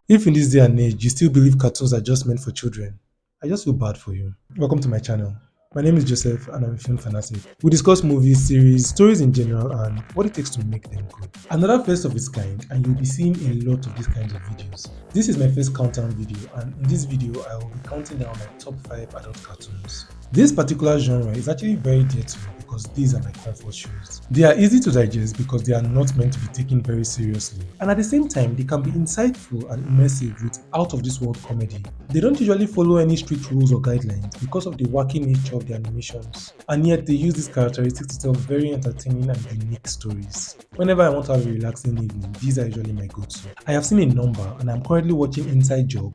If in this day and age you still believe cartoons are just meant for children, I just feel bad for you. Welcome to my channel. My name is Joseph and I'm a film fanatic. We discuss movies, series, stories in general, and what it takes to make them good. Another first of its kind, and you'll be seeing a lot of these kinds of videos. This is my first countdown video, and in this video I will be counting down my top 5 adult cartoons. This particular genre is actually very dear to me because these are my comfort shows. They are easy to digest because they are not meant to be taken very seriously, and at the same time they can be insightful and immersive with out of this world comedy. They don't usually follow any strict rules or guidelines because of the wacky nature of the animations, and yet they use these characteristics to tell very entertaining and unique stories. Whenever I want to have a relaxing evening, these are usually my go-to. I have seen a number, and I'm currently watching Inside Job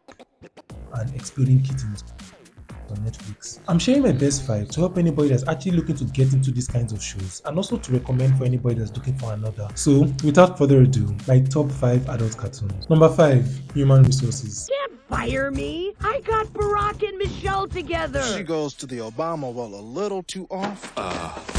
and Exploding Kittens on Netflix. I'm sharing my best 5 to help anybody that's actually looking to get into these kinds of shows, and also to recommend for anybody that's looking for another. So without further ado, my top 5 adult cartoons. Number 5, Human Resources. Can't fire me. I got Barack and Michelle together. She goes to the Obama well a little too often.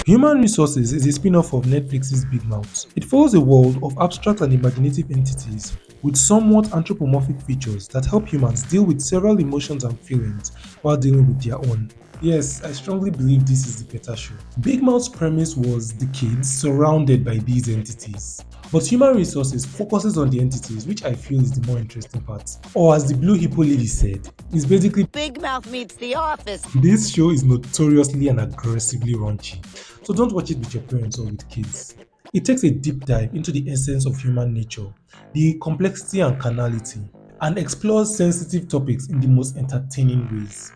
Human Resources is a spin-off of Netflix's Big Mouth. It follows a world of abstract and imaginative entities with somewhat anthropomorphic features that help humans deal with several emotions and feelings while dealing with their own. Yes, I strongly believe this is the better show. Big Mouth's premise was the kids surrounded by these entities. But Human Resources focuses on the entities, which I feel is the more interesting part. Or as the Blue Hippo lady said, it's basically Big Mouth meets The Office. this show is notoriously and aggressively raunchy, so don't watch it with your parents or with kids. It takes a deep dive into the essence of human nature, the complexity and carnality, and explores sensitive topics in the most entertaining ways.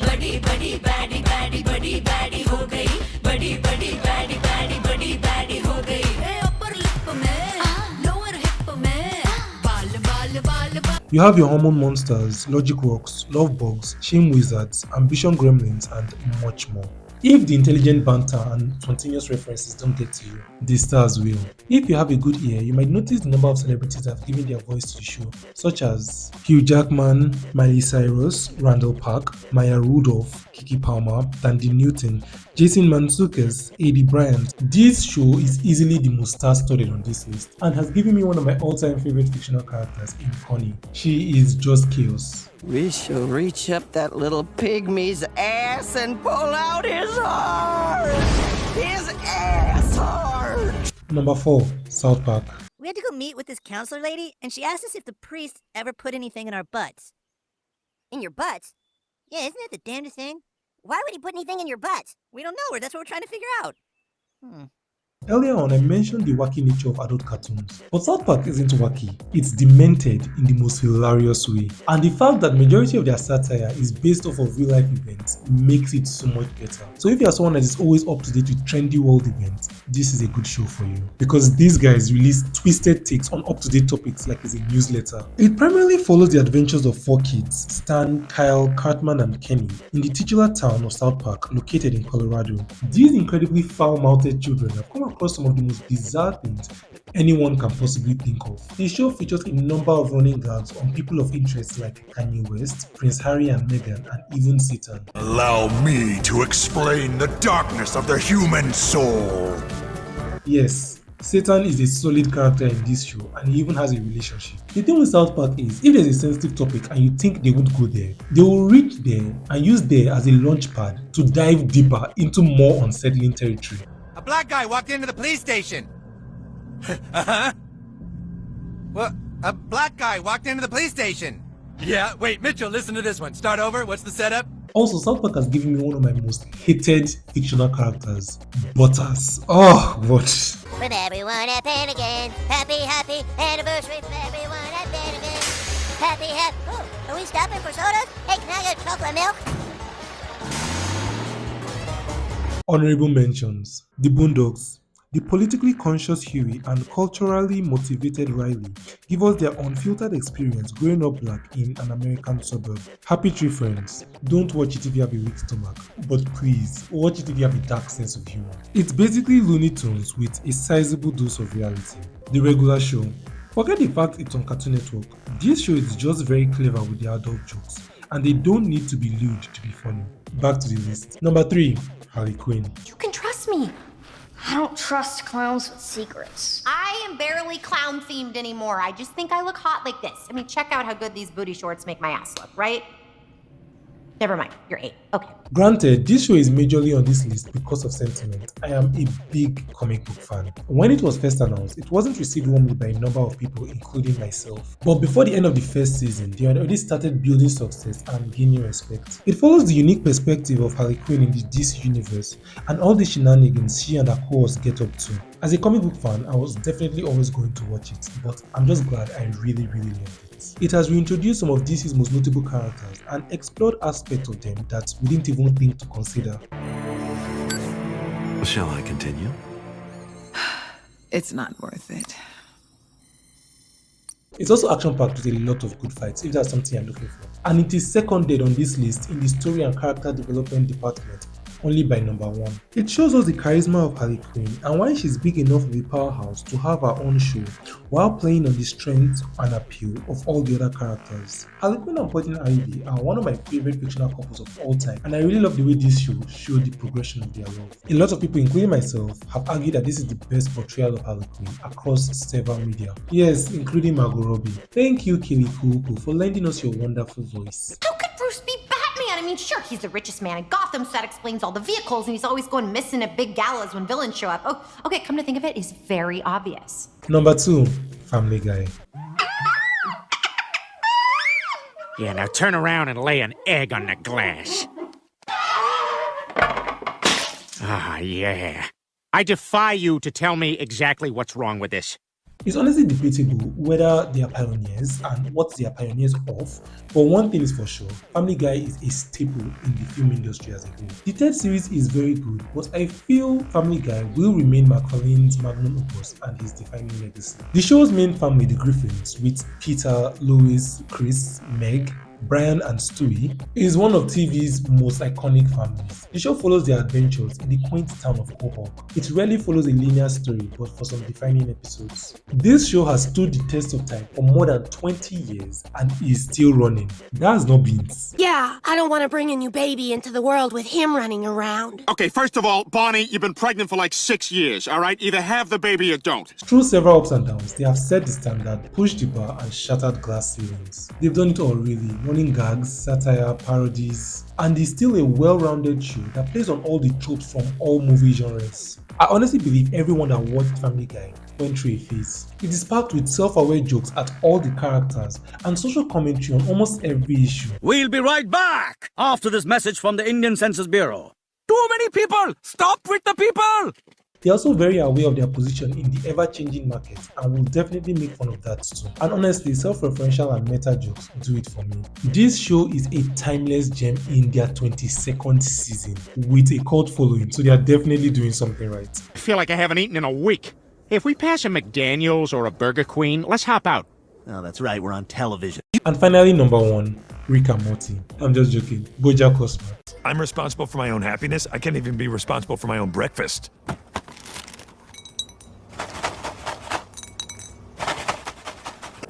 बड़ी बड़ी baddie baddie बड़ी baddie हो गई बड़ी बड़ी baddie baddie बड़ी baddie हो गई अपर लिप में लोअर हिप में बाल बाल बाल बाल You have your hormone monsters, logic rocks, love bugs, shame wizards, ambition gremlins, and much more. If the intelligent banter and spontaneous references don't get to you, the stars will. If you have a good ear, you might notice the number of celebrities that have given their voice to the show, such as Hugh Jackman, Miley Cyrus, Randall Park, Maya Rudolph, Kiki Palmer, Tandy Newton, Jason Mantzoukas, A.D. Bryant. This show is easily the most star-studded on this list and has given me one of my all-time favorite fictional characters in Connie. She is just chaos. We shall reach up that little pygmy's ass and pull out his heart! His ass heart! Number 4, South Park. We had to go meet with this counselor lady, and she asked us if the priest ever put anything in our butts. In your butts? Yeah, isn't that the damnedest thing? Why would he put anything in your butts? We don't know her. That's what we're trying to figure out. Earlier on, I mentioned the wacky nature of adult cartoons, but South Park isn't wacky, it's demented in the most hilarious way. And the fact that majority of their satire is based off of real life events makes it so much better. So if you are someone that is always up to date with trendy world events, this is a good show for you. Because these guys release twisted takes on up to date topics like it's a newsletter. It primarily follows the adventures of 4 kids, Stan, Kyle, Cartman, and Kenny, in the titular town of South Park located in Colorado. These incredibly foul-mouthed children have come across some of the most bizarre things anyone can possibly think of. The show features a number of running gags on people of interest like Kanye West, Prince Harry and Meghan, and even Satan. Allow me to explain the darkness of the human soul. Yes, Satan is a solid character in this show and he even has a relationship. The thing with South Park is, if there's a sensitive topic and you think they won't go there, they will reach there and use there as a launch pad to dive deeper into more unsettling territory. A black guy walked into the police station. Uh-huh. Well, a black guy walked into the police station. Yeah, wait, Mitchell, listen to this one. Start over. What's the setup? Also, South Park has given me one of my most hated fictional characters, Butters. Oh, what? With everyone at Pentagon, happy anniversary for everyone at Pentagon. Happy. Oh, are we stopping for sodas? Hey, can I get chocolate milk? Honorable mentions: The Boondocks. The politically conscious Huey and culturally motivated Riley give us their unfiltered experience growing up black in an American suburb. Happy Tree Friends. Don't watch it if you have a weak stomach, but please watch it if you have a dark sense of humor. It's basically Looney Tunes with a sizable dose of reality. The Regular Show. Forget the fact it's on Cartoon Network. This show is just very clever with the adult jokes, and they don't need to be lewd to be funny. Back to the list. Number 3, Harley Quinn. You can trust me. I don't trust clowns with secrets. I am barely clown themed anymore. I just think I look hot like this. I mean, check out how good these booty shorts make my ass look, right? Never mind, you're 8. Okay. Granted, this show is majorly on this list because of sentiment. I am a big comic book fan. When it was first announced, it wasn't received warmly by a number of people, including myself. But before the end of the first season, they had already started building success and gaining respect. It follows the unique perspective of Harley Quinn in the DC universe and all the shenanigans she and her cohorts get up to. As a comic book fan, I was definitely always going to watch it, but I'm just glad I really loved it. It has reintroduced some of DC's most notable characters and explored aspects of them that we didn't even think to consider. Shall I continue? It's not worth it. It's also action-packed with a lot of good fights, if that's something you're looking for. And it is seconded on this list in the story and character development department, only by number 1. It shows us the charisma of Harley Quinn and why she's big enough of a powerhouse to have her own show, while playing on the strength and appeal of all the other characters. Harley Quinn and Poison Ivy are one of my favorite fictional couples of all time, and I really love the way this show showed the progression of their love. A lot of people, including myself, have argued that this is the best portrayal of Harley Quinn across several media. Yes, including Margot Robbie. Thank you, Kelly Kuku, for lending us your wonderful voice. How could Bruce be Batman? I mean, sure, he's the richest man in Gotham, so that explains all the vehicles, and he's always going missing at big galas when villains show up. Oh, okay, come to think of it, it's very obvious. Number 2, Family Guy. Yeah, now turn around and lay an egg on the glass. Ah, yeah. I defy you to tell me exactly what's wrong with this. It's honestly debatable whether they are pioneers and what they are pioneers of, but one thing is for sure, Family Guy is a staple in the film industry as a whole. The third series is very good, but I feel Family Guy will remain McFarlane's magnum opus and his defining legacy. The show's main family, the Griffins, with Peter, Lois, Chris, Meg, Brian and Stewie, is one of TV's most iconic families. The show follows their adventures in the quaint town of Quahog. It rarely follows a linear story, but for some defining episodes. This show has stood the test of time for more than 20 years and is still running. That's not beans. Yeah, I don't want to bring a new baby into the world with him running around. Okay, first of all, Bonnie, you've been pregnant for like 6 years, all right? Either have the baby or don't. Through several ups and downs, they have set the standard, pushed the bar, and shattered glass ceilings. They've done it all really, running gags, satire, parodies, and it's still a well-rounded show that plays on all the tropes from all movie genres. I honestly believe everyone that watched Family Guy went through a phase. It is packed with self-aware jokes at all the characters and social commentary on almost every issue. We'll be right back after this message from the Indian Census Bureau. Too many people! Stop with the people! They're also very aware of their position in the ever-changing market and will definitely make fun of that too. And honestly, self-referential and meta jokes do it for me. This show is a timeless gem in their 22nd season with a cult following, so they are definitely doing something right. I feel like I haven't eaten in a week. If we pass a McDaniel's or a Burger Queen, let's hop out. Oh, that's right, we're on television. And finally, number 1, Rick and Morty. I'm just joking. BoJack Horseman. I'm responsible for my own happiness. I can't even be responsible for my own breakfast.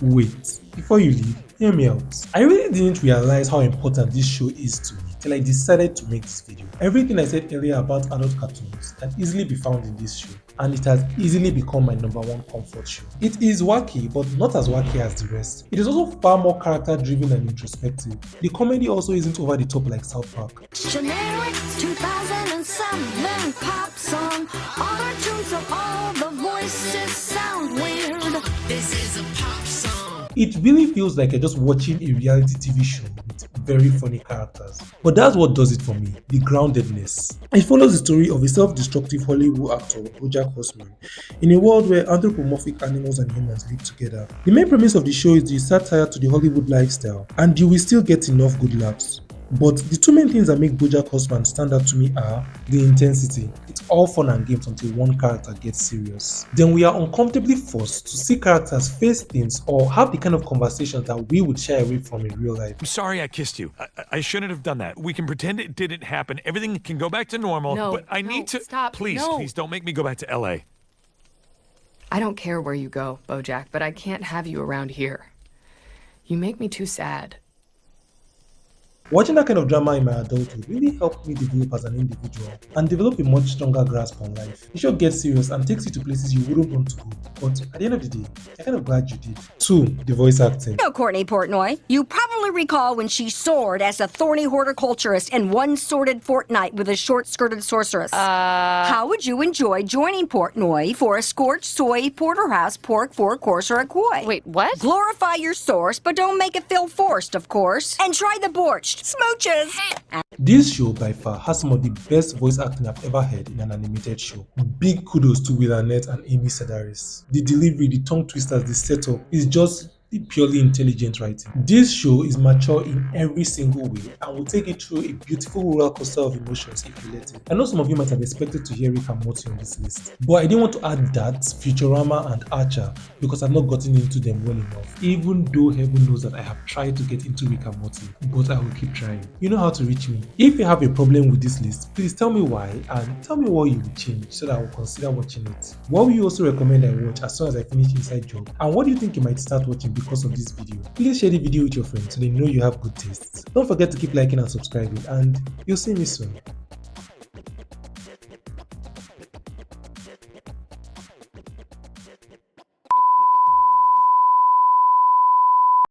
Wait, before you leave, hear me out. I really didn't realize how important this show is to me till I decided to make this video. Everything I said earlier about adult cartoons can easily be found in this show, and it has easily become my number 1 comfort show. It is wacky, but not as wacky as the rest. It is also far more character driven and introspective. The comedy also isn't over the top like South Park. Generic 2007 pop song. Auto-tune so all the voices sound weird. This is a pop song. It really feels like you're just watching a reality TV show with very funny characters. But that's what does it for me, the groundedness. It follows the story of a self-destructive Hollywood actor, BoJack Horseman, in a world where anthropomorphic animals and humans live together. The main premise of the show is the satire to the Hollywood lifestyle, and you will still get enough good laughs. But the two main things that make BoJack Horseman stand out to me are the intensity. It's all fun and games until one character gets serious. Then we are uncomfortably forced to see characters face things or have the kind of conversations that we would shy away from in real life. I'm sorry I kissed you. I shouldn't have done that. We can pretend it didn't happen. Everything can go back to normal, but I need to... Stop. Please, please don't make me go back to LA. I don't care where you go, BoJack, but I can't have you around here. You make me too sad. Watching that kind of drama in my adulthood really helped me develop as an individual and develop a much stronger grasp on life. The show gets serious and takes you to places you wouldn't want to go, but at the end of the day, I'm kind of glad you did. 2. The voice acting. No, Courtney Portnoy. You probably recall when she soared as a thorny horticulturist in One Sworded Fortnight with a short-skirted sorceress. How would you enjoy joining Portnoy for a scorched soy porterhouse pork four-course or a koi? Wait, what? Glorify your source, but don't make it feel forced, of course. And try the borscht. Smooches! This show by far has some of the best voice acting I've ever heard in an animated show. Big kudos to Will Arnett and Amy Sedaris. The delivery, the tongue twisters, the setup is just purely intelligent writing. This show is mature in every single way and will take you through a beautiful roller coaster of emotions if you let it. I know some of you might have expected to hear Rick and Morty on this list, but I didn't want to add that, Futurama and Archer, because I've not gotten into them well enough, even though heaven knows that I have tried to get into Rick and Morty, but I will keep trying. You know how to reach me. If you have a problem with this list, please tell me why and tell me what you will change so that I will consider watching it. What will you also recommend I watch as soon as I finish Inside Job, and what do you think you might start watching because of this video? Please share the video with your friends so they know you have good tastes. Don't forget to keep liking and subscribing, and you'll see me soon.